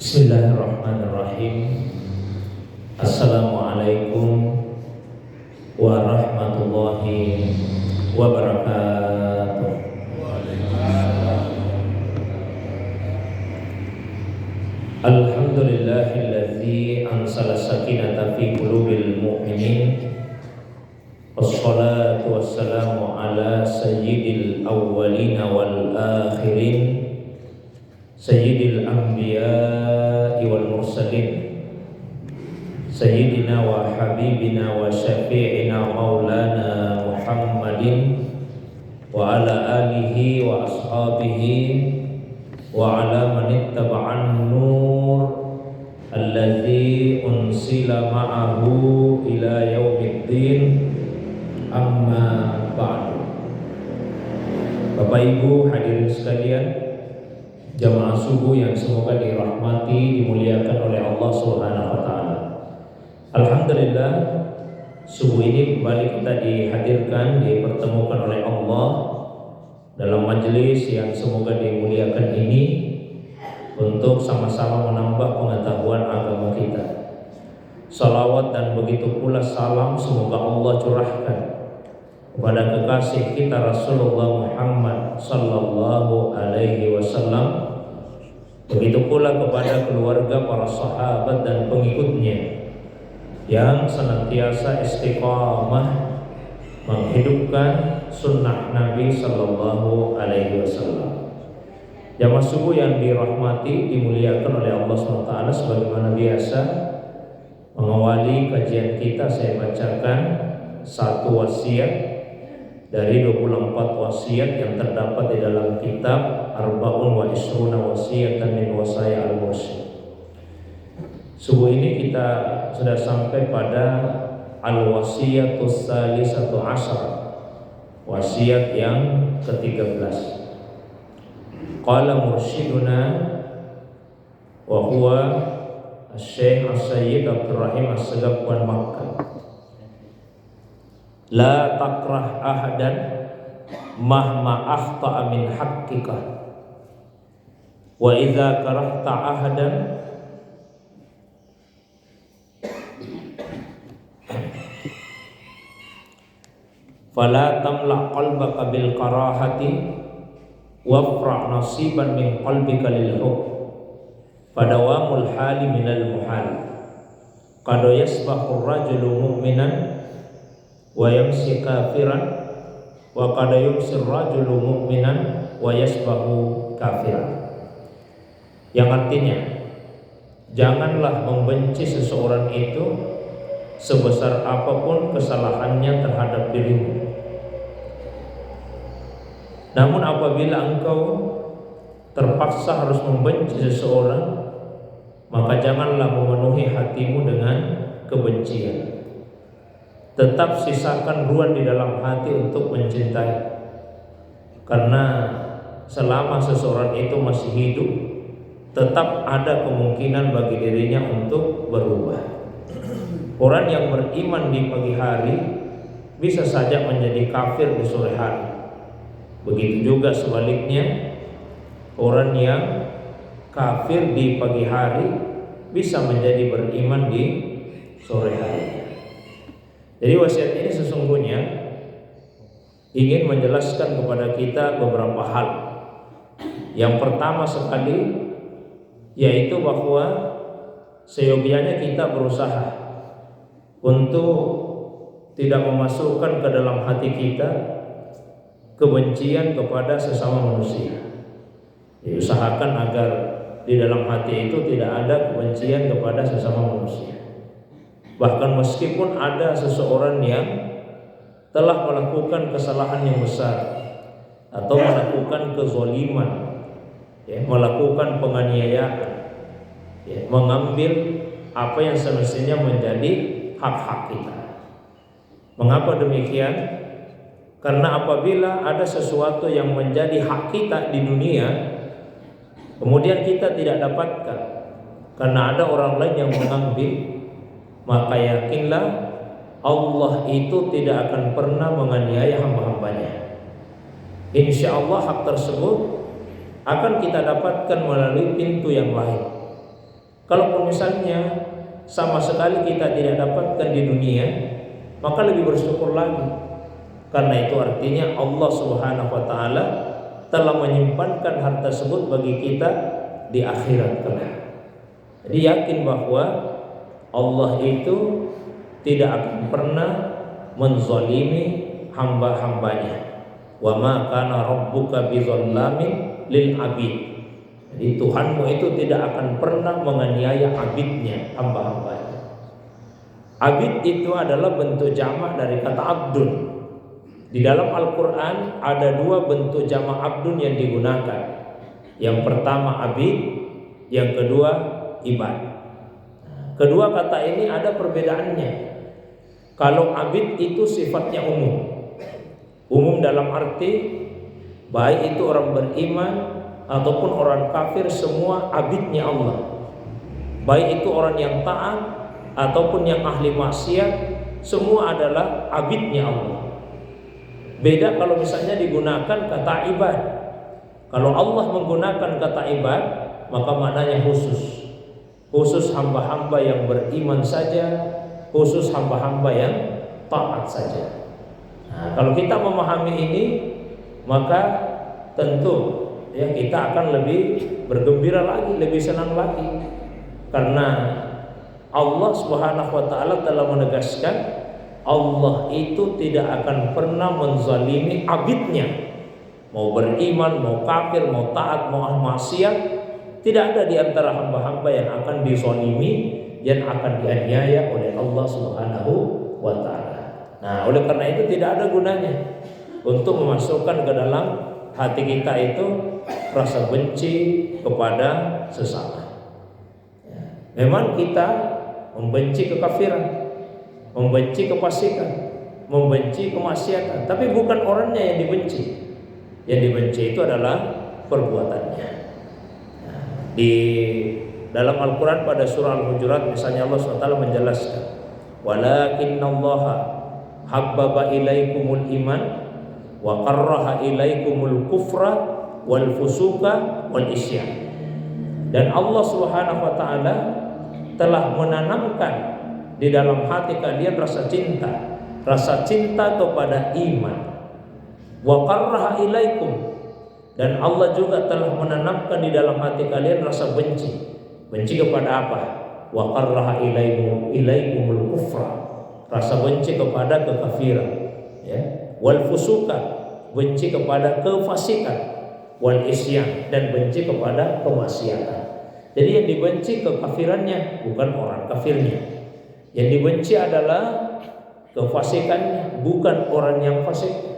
Bismillahirrahmanirrahim. Assalamualaikum warahmatullahi wabarakatuh. Alhamdulillahilladzi ansala sakinata fi qulubil mu'minin. Wassalatu wassalamu ala sayyidil awwalin wal akhirin, sayyidil anbiya'i wal mursalin, sayyidina wa habibina wa syafi'ina maulana Muhammadin wa ala alihi wa ashabihi wa ala man ittaba'an nur alladzi unsila ma'ahu ila yaumiddin, amma ba'du. Bapak Ibu hadirin sekalian, jamaah subuh yang semoga dirahmati, dimuliakan oleh Allah Subhanahu wa taala. Alhamdulillah, subuh ini kembali kita dihadirkan, dipertemukan oleh Allah dalam majelis yang semoga dimuliakan ini untuk sama-sama menambah pengetahuan agama kita. Salawat dan begitu pula salam semoga Allah curahkan kepada kekasih kita Rasulullah Muhammad sallallahu alaihi wasallam, begitu pula kepada keluarga, para sahabat dan pengikutnya yang senantiasa istiqamah menghidupkan sunnah Nabi sallallahu alaihi wasallam. Jamaah subuh yang dirahmati, dimuliakan oleh Allah SWT, sebagaimana biasa mengawali kajian kita, saya bacakan satu wasiat dari 24 wasiat yang terdapat di dalam kitab Arba'un wa Isruna Wasiyatan min Wasaya al-Mursyid. Subuh ini kita sudah sampai pada Al-Wasiyatus Salisatu Asyar, wasiat yang ke-13. Qala mursyiduna wa huwa Syekh As-Sayyid Abdurrahim As-Sagaf wan Makkah, la takrah ahadan mahma akhta'a min haqqika, wa idza karahta ahadan fala tamla qalbaka bil karahati wafra nasiban min qalbika lil hub, padawamul hali minal muhal, qad yasbahu rajulu mu'minan wa yamsi kafiran wa qad yumsi rajulu mu'minan wa yasbahu kafiran. Yang artinya, janganlah membenci seseorang itu sebesar apapun kesalahannya terhadap dirimu. Namun apabila engkau terpaksa harus membenci seseorang, maka janganlah memenuhi hatimu dengan kebencian. Tetap sisakan ruang di dalam hati untuk mencintai, karena selama seseorang itu masih hidup, tetap ada kemungkinan bagi dirinya untuk berubah. Orang yang beriman di pagi hari bisa saja menjadi kafir di sore hari. Begitu juga sebaliknya, orang yang kafir di pagi hari bisa menjadi beriman di sore hari. Jadi wasiat ini sesungguhnya ingin menjelaskan kepada kita beberapa hal. Yang pertama sekali, yaitu bahwa seyogianya kita berusaha untuk tidak memasukkan ke dalam hati kita kebencian kepada sesama manusia. Diusahakan agar di dalam hati itu tidak ada kebencian kepada sesama manusia. Bahkan meskipun ada seseorang yang telah melakukan kesalahan yang besar atau melakukan kezaliman, melakukan penganiayaan, mengambil apa yang semestinya menjadi hak-hak kita. Mengapa demikian? Karena apabila ada sesuatu yang menjadi hak kita di dunia, kemudian kita tidak dapatkan karena ada orang lain yang mengambil, maka yakinlah Allah itu tidak akan pernah menganiaya hamba-hambanya. Insya Allah hak tersebut akan kita dapatkan melalui pintu yang lain. Kalaupun misalnya sama sekali kita tidak dapatkan di dunia, maka lebih bersyukur lagi. Karena itu artinya Allah Subhanahu wa taala telah menyimpankan hal tersebut bagi kita di akhirat kelak. Jadi yakin bahwa Allah itu tidak akan pernah menzalimi hamba-hambanya. Wa ma kana rabbuka bizallamin lil abid. Jadi Tuhanmu itu tidak akan pernah menganiaya abidnya, hamba-hambanya. Abid itu adalah bentuk jamak dari kata abdun. Di dalam Al-Quran ada dua bentuk jamak abdun yang digunakan. Yang pertama abid, yang kedua ibad. Kedua kata ini ada perbedaannya. Kalau abid itu sifatnya umum. Umum dalam arti baik itu orang beriman ataupun orang kafir, semua abidnya Allah. Baik itu orang yang taat ataupun yang ahli maksiat, semua adalah abidnya Allah. Beda kalau misalnya digunakan kata ibad. Kalau Allah menggunakan kata ibad, maka maknanya khusus. Khusus hamba-hamba yang beriman saja, khusus hamba-hamba yang taat saja. Nah, kalau kita memahami ini, maka tentu ya kita akan lebih bergembira lagi, lebih senang lagi. Karena Allah Subhanahu wa taala telah menegaskan Allah itu tidak akan pernah menzalimi abidnya. Mau beriman, mau kafir, mau taat, mau maksiat, tidak ada di antara hamba-hamba yang akan dizalimi, yang akan dianiaya oleh Allah Subhanahu wa taala. Nah, oleh karena itu tidak ada gunanya untuk memasukkan ke dalam hati kita itu rasa benci kepada sesama. Memang kita membenci kekafiran, membenci kefasikan, membenci kemaksiatan, tapi bukan orangnya yang dibenci. Yang dibenci itu adalah perbuatannya. Di dalam Al-Quran pada surah Al-Hujurat misalnya Allah SWT menjelaskan, walakinnallaha habbaba ilaikumul iman wa karraha ilaikumul kufra wal fusuka wal isyan. Dan Allah Subhanahu wa taala telah menanamkan di dalam hati kalian rasa cinta kepada iman. Wa karraha ilaikum, dan Allah juga telah menanamkan di dalam hati kalian rasa benci. Benci kepada apa? Wa karraha ilaikumul kufra, rasa benci kepada kekafiran, ya. Wal fusuka, benci kepada kefasikan. Wal isyan, dan benci kepada kemaksiatan. Jadi yang dibenci kekafirannya, bukan orang kafirnya. Yang dibenci adalah kefasikannya, bukan orang yang fasik.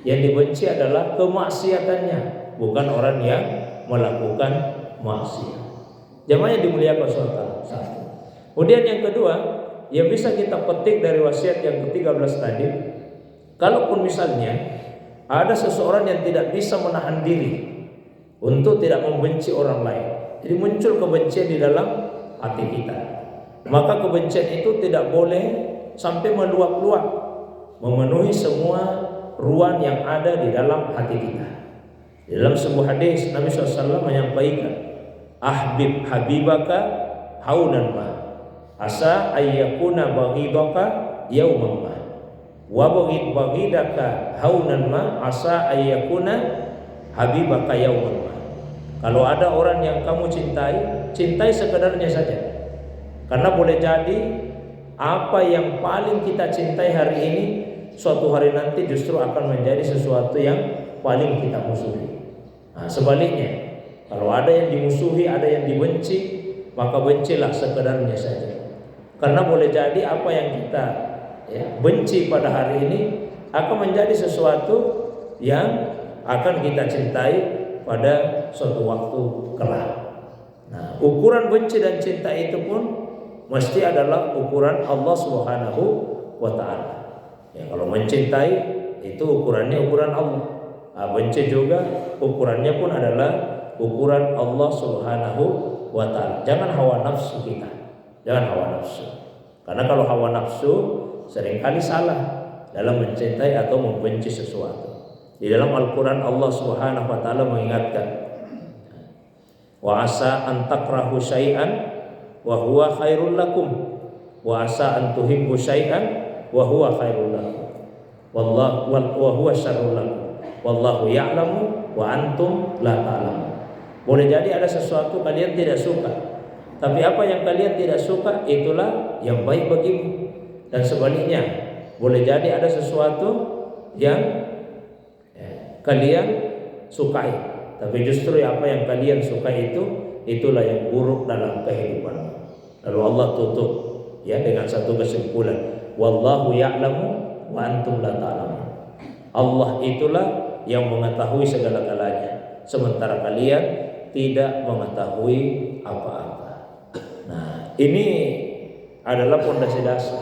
Yang dibenci adalah kemaksiatannya, bukan orang yang melakukan maksiat. Jamaah yang dimuliakan saudara. Kemudian yang kedua, yang bisa kita petik dari wasiat yang ke-13 tadi, kalaupun misalnya ada seseorang yang tidak bisa menahan diri untuk tidak membenci orang lain, jadi muncul kebencian di dalam hati kita, maka kebencian itu tidak boleh sampai meluap-luap, memenuhi semua ruang yang ada di dalam hati kita. Di dalam sebuah hadis Nabi SAW menyampaikan, ahbib habibaka haunan ma asa ayyakuna baghidaka yauman ma wa baghid baghidaka haunan ma asa ayyakuna habibaka yauman ma. Kalau ada orang yang kamu cintai, cintai sekedarnya saja. Karena boleh jadi apa yang paling kita cintai hari ini suatu hari nanti justru akan menjadi sesuatu yang paling kita musuhi. Nah, sebaliknya, kalau ada yang dimusuhi, ada yang dibenci, maka bencilah sekedarnya saja. Karena boleh jadi apa yang kita benci pada hari ini akan menjadi sesuatu yang akan kita cintai pada suatu waktu kelak. Nah, ukuran benci dan cinta itu pun mesti adalah ukuran Allah Subhanahu wa taala. Ya, kalau mencintai itu ukurannya ukuran Allah. Nah, benci juga ukurannya pun adalah ukuran Allah Subhanahu wa taala. Jangan hawa nafsu kita. Jangan hawa nafsu. Karena kalau hawa nafsu seringkali salah dalam mencintai atau membenci sesuatu. Di dalam Al-Qur'an Allah Subhanahu wa taala mengingatkan, wa asa an takrahu syai'an wa huwa khairul lakum wa asa an tuhibbu syai'an wa huwa khairul lakum wallahu wa huwa syarrul lakum wallahu ya'lamu wa antum la ta'lamun. Boleh jadi ada sesuatu kalian tidak suka, tapi apa yang kalian tidak suka itulah yang baik bagimu. Dan sebaliknya, boleh jadi ada sesuatu yang kalian sukai, tapi justru apa yang kalian sukai itulah yang buruk dalam kehidupan. Lalu Allah tutup dengan satu kesimpulan, wallahu ya'lamu wa antum la ta'lamun. Allah itulah yang mengetahui segala-galanya, sementara kalian tidak mengetahui apa-apa. Nah, ini adalah pondasi dasar.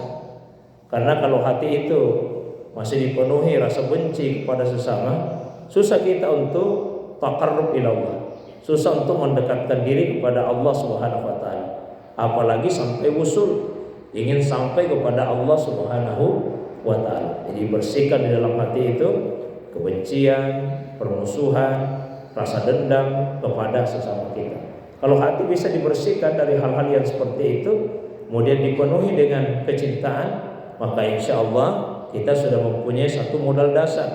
Karena kalau hati itu masih dipenuhi rasa benci kepada sesama, susah kita untuk taqarrub ila Allah, susah untuk mendekatkan diri kepada Allah Subhanahu wa taala. Apalagi sampai usul, ingin sampai kepada Allah Subhanahu wa taala. Jadi bersihkan di dalam hati itu kebencian, permusuhan, rasa dendam kepada sesama kita. Kalau hati bisa dibersihkan dari hal-hal yang seperti itu, kemudian dipenuhi dengan kecintaan, maka insya Allah kita sudah mempunyai satu modal dasar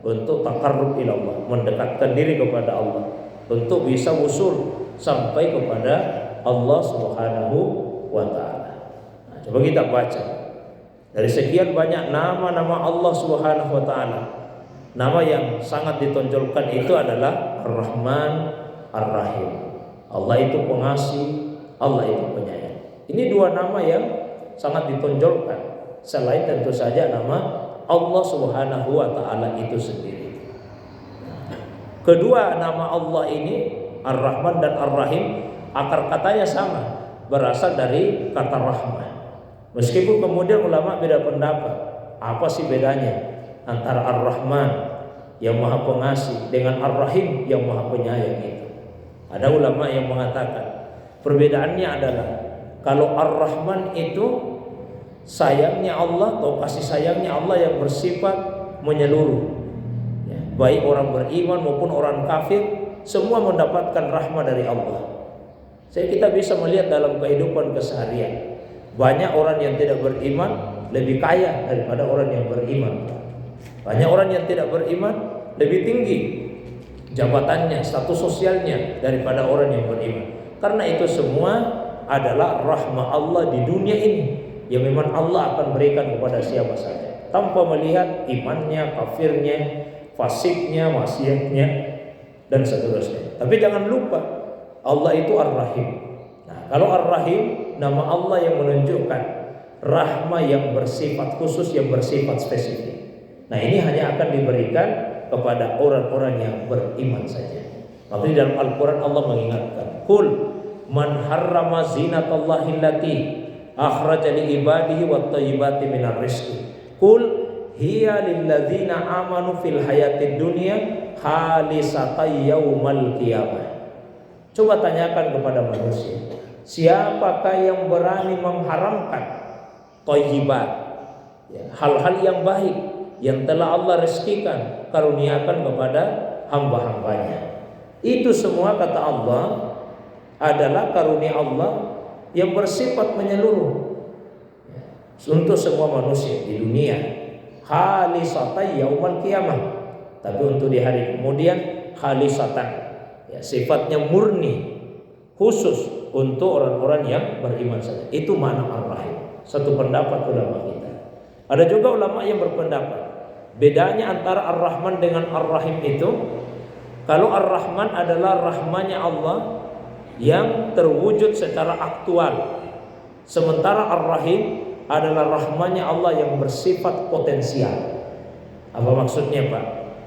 untuk taqarrub ila Allah, mendekatkan diri kepada Allah, untuk bisa usul sampai kepada Allah Subhanahu wa taala. Nah, coba kita baca dari sekian banyak nama-nama Allah Subhanahu wa taala. Nama yang sangat ditonjolkan itu adalah Ar-Rahman Ar-Rahim. Allah itu pengasih, Allah itu penyayang. Ini dua nama yang sangat ditonjolkan, selain tentu saja nama Allah Subhanahu wa taala itu sendiri. Kedua nama Allah ini, Ar-Rahman dan Ar-Rahim, akar katanya sama, berasal dari kata rahmah. Meskipun kemudian ulama beda pendapat, apa sih bedanya antara Ar-Rahman yang maha pengasih dengan Ar-Rahim yang maha penyayang itu? Ada ulama yang mengatakan perbedaannya adalah kalau Ar-Rahman itu sayangnya Allah atau kasih sayangnya Allah yang bersifat menyeluruh, baik orang beriman maupun orang kafir semua mendapatkan rahmat dari Allah. Kita bisa melihat dalam kehidupan keseharian, banyak orang yang tidak beriman lebih kaya daripada orang yang beriman. Banyak orang yang tidak beriman lebih tinggi jabatannya, status sosialnya daripada orang yang beriman. Karena itu semua adalah rahmat Allah di dunia ini yang memang Allah akan berikan kepada siapa saja, tanpa melihat imannya, kafirnya, fasiknya, maksiatnya, dan seterusnya. Tapi jangan lupa Allah itu Ar-Rahim. Nah, kalau Ar-Rahim, nama Allah yang menunjukkan rahmat yang bersifat khusus, yang bersifat spesifik. Nah, ini hanya akan diberikan kepada orang-orang yang beriman saja. Maka di dalam Al-Quran Allah mengingatkan, Qul man harrama zinatallahi allati akhraja li ibadihi wat thayyibati minar rizqi. Qul hiya lilladzina amanu fil hayatid dunya khalisatan yaumal qiyamah. Coba tanyakan kepada manusia, siapakah yang berani mengharamkan thayyibat, hal-hal yang baik yang telah Allah rezekikan, karuniakan kepada hamba-hambanya. Itu semua kata Allah adalah karunia Allah yang bersifat menyeluruh untuk semua manusia di dunia, khalisatan yaumal qiyamah. Tapi untuk di hari kemudian khalisatan, sifatnya murni, khusus untuk orang-orang yang beriman saja. Itu makna Ar-Rahim. Satu pendapat ulama kita. Ada juga ulama yang berpendapat bedanya antara Ar-Rahman dengan Ar-Rahim itu, kalau Ar-Rahman adalah rahmanya Allah yang terwujud secara aktual, sementara Ar-Rahim adalah rahmanya Allah yang bersifat potensial. Apa maksudnya Pak?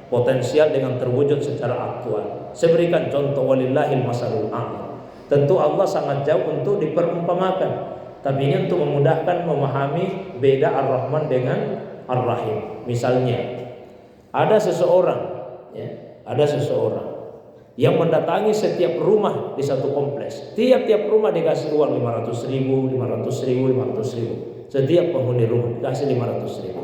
Potensial dengan terwujud secara aktual. Saya berikan contoh, walillahil masalul a'la. Tentu Allah sangat jauh untuk diperumpamakan, tapi ini untuk memudahkan memahami beda Ar-Rahman dengan Ar-Rahim. Misalnya ada seseorang yang mendatangi setiap rumah di satu kompleks. Tiap-tiap rumah dikasih uang 500 ribu. Setiap penghuni rumah dikasih 500 ribu.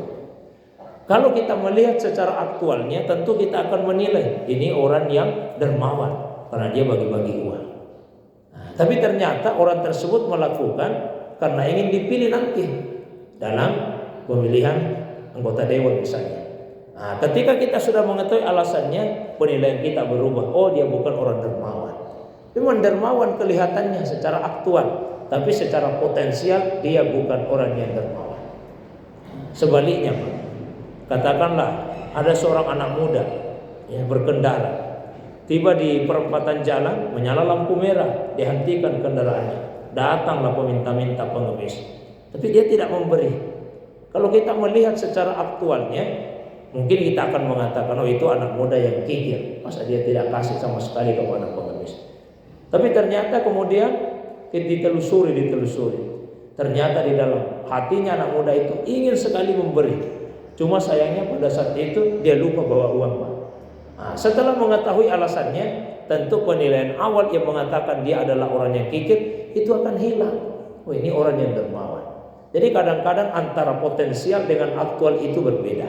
Kalau kita melihat secara aktualnya, tentu kita akan menilai ini orang yang dermawan karena dia bagi-bagi uang. Nah, Tapi ternyata orang tersebut melakukan karena ingin dipilih nanti dalam pemilihan anggota dewan misalnya. Nah, ketika kita sudah mengetahui alasannya, penilaian kita berubah. Oh, dia bukan orang dermawan. Memang dermawan kelihatannya secara aktual, tapi secara potensial dia bukan orang yang dermawan. Sebaliknya, Pak, katakanlah ada seorang anak muda yang berkendara, tiba di perempatan jalan, menyala lampu merah, dihentikan kendaraannya. Datanglah peminta-minta pengemis, tapi dia tidak memberi. Kalau kita melihat secara aktualnya, mungkin kita akan mengatakan, oh itu anak muda yang kikir, masa dia tidak kasih sama sekali kepada pengemis. Tapi ternyata kemudian ditelusuri, ternyata di dalam hatinya anak muda itu ingin sekali memberi. Cuma sayangnya pada saat itu dia lupa bawa uang, Pak. Nah, setelah mengetahui alasannya, tentu penilaian awal yang mengatakan dia adalah orang yang kikir itu akan hilang. Oh, ini orang yang dermawan. Jadi kadang-kadang antara potensial dengan aktual itu berbeda.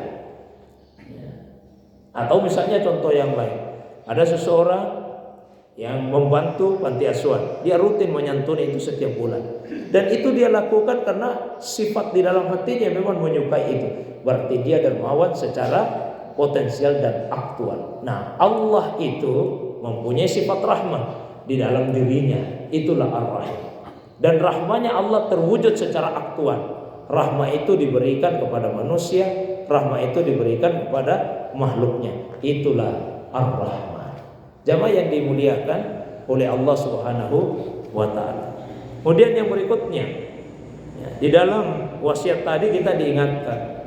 Atau misalnya contoh yang lain, ada seseorang yang membantu panti asuhan, dia rutin menyantuni itu setiap bulan, dan itu dia lakukan karena sifat di dalam hatinya memang menyukai itu. Berarti dia dermawan secara potensial dan aktual. Nah, Allah itu mempunyai sifat rahmah di dalam dirinya, itulah Ar-Rahim. Dan rahmanya Allah terwujud secara aktual. Rahmah itu diberikan kepada manusia, rahmah itu diberikan kepada makhluknya. Itulah Ar-Rahman. Jamaah yang dimuliakan oleh Allah Subhanahu wa ta'ala. Kemudian yang berikutnya, di dalam wasiat tadi kita diingatkan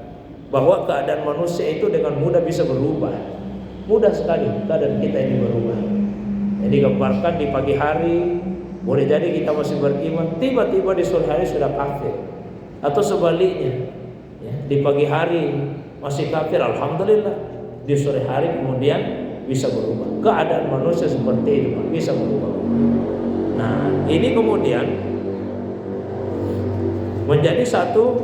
bahwa keadaan manusia itu dengan mudah bisa berubah. Mudah sekali keadaan kita ini berubah. Jadi gambarkan di pagi hari, boleh jadi kita masih beriman, tiba-tiba di sore hari sudah kafir. Atau sebaliknya, di pagi hari masih kafir, alhamdulillah, di sore hari kemudian bisa berubah. Keadaan manusia seperti itu, Pak, bisa berubah. Nah, ini kemudian menjadi satu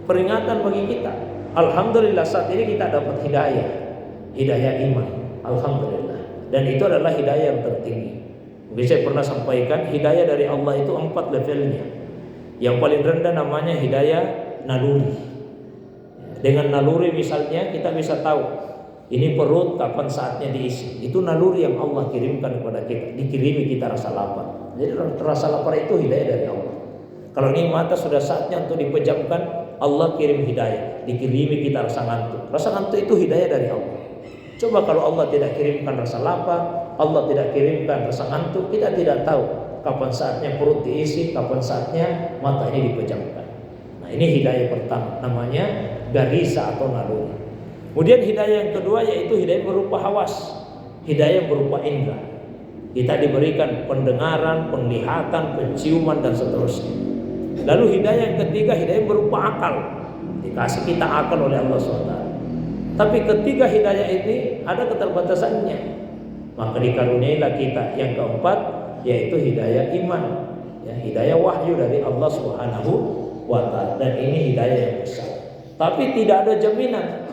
peringatan bagi kita. Alhamdulillah saat ini kita dapat hidayah iman. Alhamdulillah. Dan itu adalah hidayah yang tertinggi. Mungkin saya pernah sampaikan, hidayah dari Allah itu 4 levelnya. Yang paling rendah namanya hidayah naluri. Dengan naluri misalnya kita bisa tahu ini perut kapan saatnya diisi. Itu naluri yang Allah kirimkan kepada kita. Dikirimi kita rasa lapar. Jadi rasa lapar itu hidayah dari Allah. Kalau ini mata sudah saatnya untuk dipejamkan, Allah kirim hidayah. Dikirimi kita rasa ngantuk. Rasa ngantuk itu hidayah dari Allah. Coba kalau Allah tidak kirimkan rasa lapar, Allah tidak kirimkan rasa ngantuk, kita tidak tahu kapan saatnya perut diisi, kapan saatnya mata ini dipejamkan. Nah, ini hidayah pertama, namanya garisa atau naluri. Kemudian hidayah yang kedua yaitu hidayah berupa hawas, hidayah berupa indera. Kita diberikan pendengaran, penglihatan, penciuman dan seterusnya. Lalu hidayah yang ketiga hidayah berupa akal, dikasih kita akal oleh Allah SWT. Tapi ketiga hidayah ini ada keterbatasannya, maka dikaruniailah kita yang keempat yaitu hidayah iman, hidayah wahyu dari Allah Subhanahu wa ta'ala. Dan ini hidayah yang besar. Tapi tidak ada jaminan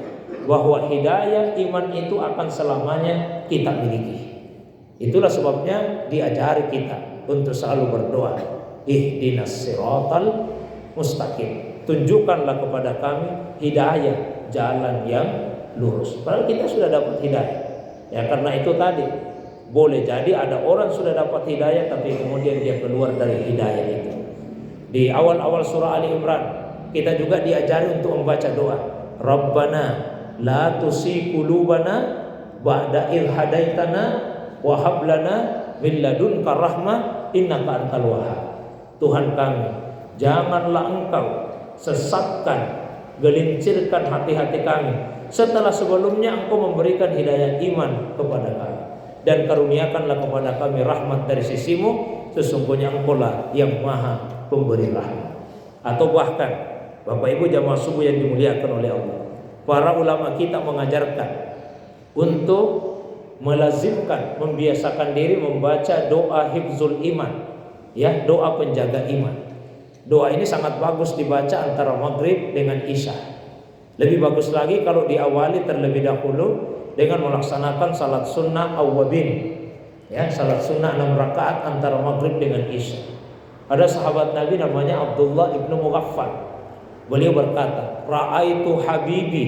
bahwa hidayah iman itu akan selamanya kita miliki. Itulah sebabnya diajari kita untuk selalu berdoa, ihdinas siratal mustaqim. Tunjukkanlah kepada kami hidayah, jalan yang lurus. Padahal kita sudah dapat hidayah. Ya, karena itu tadi boleh jadi ada orang sudah dapat hidayah tapi kemudian dia keluar dari hidayah itu. Di awal-awal surah Ali Imran kita juga diajari untuk membaca doa, Rabbana la tusi qulubana ba'da idh hadaitana wa hab lana min ladunka rahmah innaka antal wahhab. Tuhan kami, janganlah Engkau sesatkan, gelincirkan hati-hati kami setelah sebelumnya Engkau memberikan hidayah iman kepada kami, dan karuniakanlah kepada kami rahmat dari sisimu, sesungguhnya Engkau lah yang maha pemberi rahmat. Atau bahkan Bapak Ibu jamaah subuh yang dimuliakan oleh Allah, para ulama kita mengajarkan untuk melazimkan, membiasakan diri membaca doa hifzul iman, doa penjaga iman. Doa ini sangat bagus dibaca antara maghrib dengan isya. Lebih bagus lagi kalau diawali terlebih dahulu dengan melaksanakan salat sunnah awwabin. Ya, salat sunnah 6 rakaat antara maghrib dengan isya. Ada sahabat Nabi namanya Abdullah ibnu Mughaffal. Beliau berkata, "Ra'aitu habibi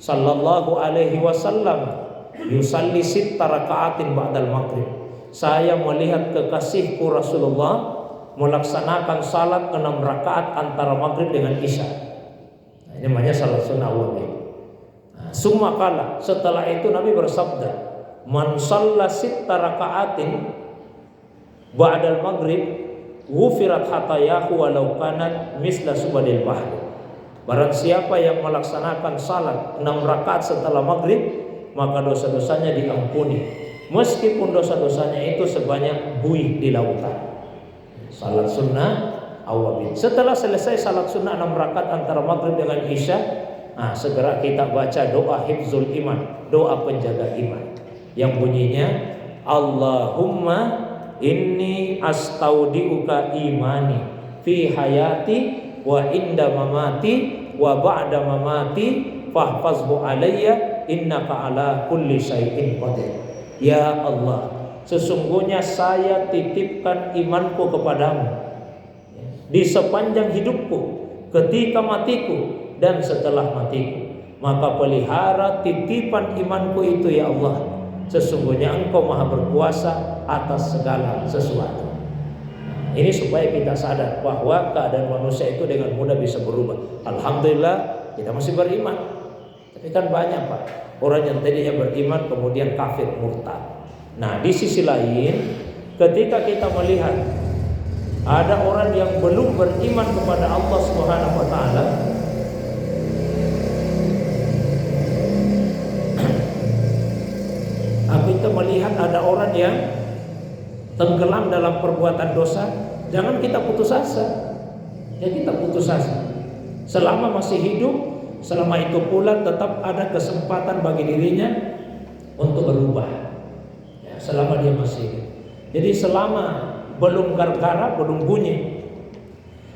sallallahu alaihi wasallam yusalli sitta raka'atin ba'dal maghrib." Saya melihat kekasihku Rasulullah melaksanakan salat 6 rakaat antara maghrib dengan isya. Nah, ini namanya salat sunnah awal. Summa qala, setelah itu Nabi bersabda, "Man shalla sitta raka'atin ba'dal maghrib ghufirat khatayahu walau kanat misla subadil bahr." Barang siapa yang melaksanakan salat 6 rakaat setelah maghrib, maka dosa-dosanya diampuni meskipun dosa-dosanya itu sebanyak buih di lautan. Salat sunnah awabin. Setelah selesai salat sunnah 6 rakaat antara maghrib dengan isya, segera kita baca doa hifzul iman, doa penjaga iman, yang bunyinya, Allahumma inni astaudiuka imani fi hayati wa inda mamati wa ba'da mamati fahfazhu alayya innaka ala kulli syai'in qadir. Ya Allah, sesungguhnya saya titipkan imanku kepadamu di sepanjang hidupku, ketika matiku, dan setelah matiku. Maka pelihara titipan imanku itu ya Allah. Sesungguhnya Engkau maha berkuasa atas segala sesuatu. Ini supaya kita sadar bahwa keadaan manusia itu dengan mudah bisa berubah. Alhamdulillah kita masih beriman. Tapi kan banyak Pak, orang yang tadinya beriman kemudian kafir murtad. Nah, di sisi lain, ketika kita melihat ada orang yang belum beriman kepada Allah Subhanahu wa taala, kita melihat ada orang yang tenggelam dalam perbuatan dosa, jangan kita putus asa. Ya, kita putus asa. Selama masih hidup, selama itu pula tetap ada kesempatan bagi dirinya untuk berubah. Ya, selama dia masih hidup. Jadi selama belum gargara, belum bunyi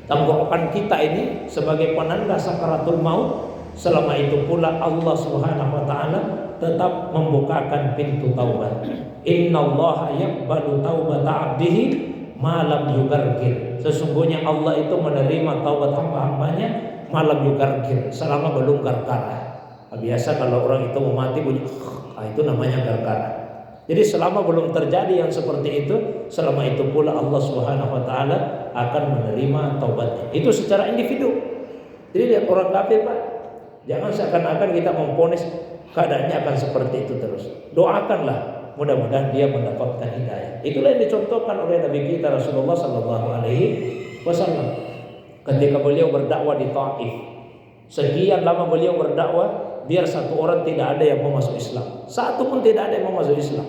tenggorokan kita ini sebagai penanda sakaratul maut, selama itu pula Allah Subhanahu wa taala tetap membukakan pintu taubat. Innallaha yaqbalu taubata 'abdihi ma lam yugargir. Sesungguhnya Allah itu menerima taubat hamba-hambanya malam yugargir, selama belum gargara. Biasa kalau orang itu mau mati bunyi, itu namanya gargara. Jadi selama belum terjadi yang seperti itu, selama itu pula Allah Subhanahu wa taala akan menerima taubatnya. Itu secara individu. Jadi lihat orang kafir Pak, jangan seakan-akan kita memponis keadaannya akan seperti itu terus. Doakanlah, mudah-mudahan dia mendapatkan hidayah. Itulah yang dicontohkan oleh Nabi kita Rasulullah Sallallahu Alaihi Wasallam ketika beliau berdakwah di Taif. Sekian lama beliau berdakwah, biar satu orang tidak ada yang mau masuk Islam, satu pun tidak ada yang mau masuk Islam.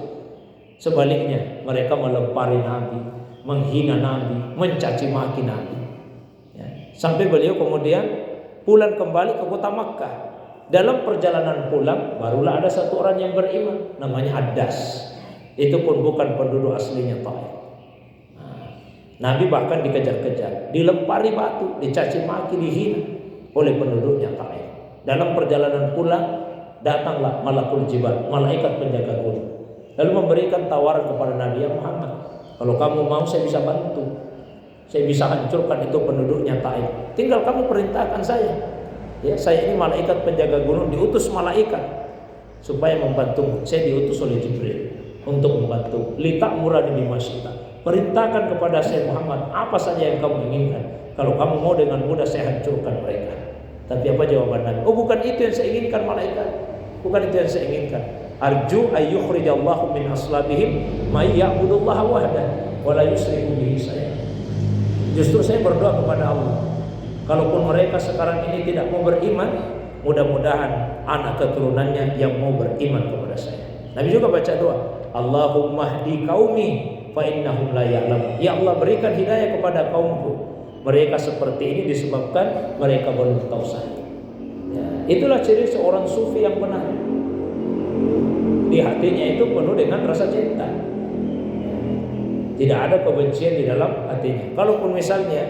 Sebaliknya mereka melempari Nabi, menghina Nabi, mencaci maki Nabi. Ya. Sampai beliau kemudian pulang kembali ke kota Makkah. Dalam perjalanan pulang barulah ada satu orang yang beriman, namanya Addas. Itu pun bukan penduduk aslinya Taif. Nabi bahkan dikejar-kejar, dilempari batu, dicaci maki, dihina oleh penduduknya Taif. Dalam perjalanan pulang datanglah Malakul Jibal, malaikat penjaga gunung, lalu memberikan tawaran kepada Nabi, ya Muhammad, kalau kamu mau saya bisa bantu, saya bisa hancurkan itu penduduknya Taif, tinggal kamu perintahkan saya. Ya, saya ini malaikat penjaga gunung, diutus malaikat supaya membantu. Saya diutus oleh Jibril untuk membantu. Litakmurani bima syi'ta, perintahkan kepada saya Muhammad apa saja yang kamu inginkan. Kalau kamu mau dengan mudah saya hancurkan mereka. Tapi apa jawaban Nabi? Oh, bukan itu yang saya inginkan malaikat. Bukan itu yang saya inginkan. Arju ayyukhrijallahu min aslabihim may ya'budullaha wahdahu wa la yusyriku bihi syai'an. Justru saya berdoa kepada Allah, kalaupun mereka sekarang ini tidak mau beriman, mudah-mudahan anak keturunannya yang mau beriman kepada saya. Nabi juga baca doa, Allahumma hdi qaumi fa innahum la ya'lamun. Ya Allah, berikan hidayah kepada kaumku. Mereka seperti ini disebabkan mereka belum tahu saya. Ya, itulah ciri seorang sufi yang benar. Di hatinya itu penuh dengan rasa cinta. Tidak ada kebencian di dalam hatinya. Kalaupun misalnya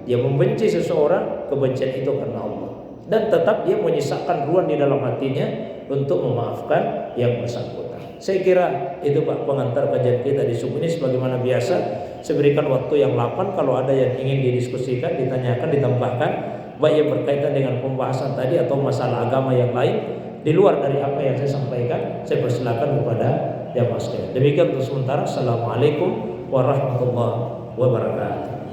dia membenci seseorang, kebencian itu karena Allah. Dan tetap dia menyisakan ruang di dalam hatinya untuk memaafkan yang bersangkutan. Saya kira itu Pak pengantar kajian kita di subuh ini. Sebagaimana biasa, saya berikan waktu yang 8. Kalau ada yang ingin didiskusikan, ditanyakan, ditambahkan, baik yang berkaitan dengan pembahasan tadi atau masalah agama yang lain di luar dari apa yang saya sampaikan, saya persilakan kepada jamaah sekalian. Demikian untuk sementara. Assalamualaikum warahmatullahi wabarakatuh.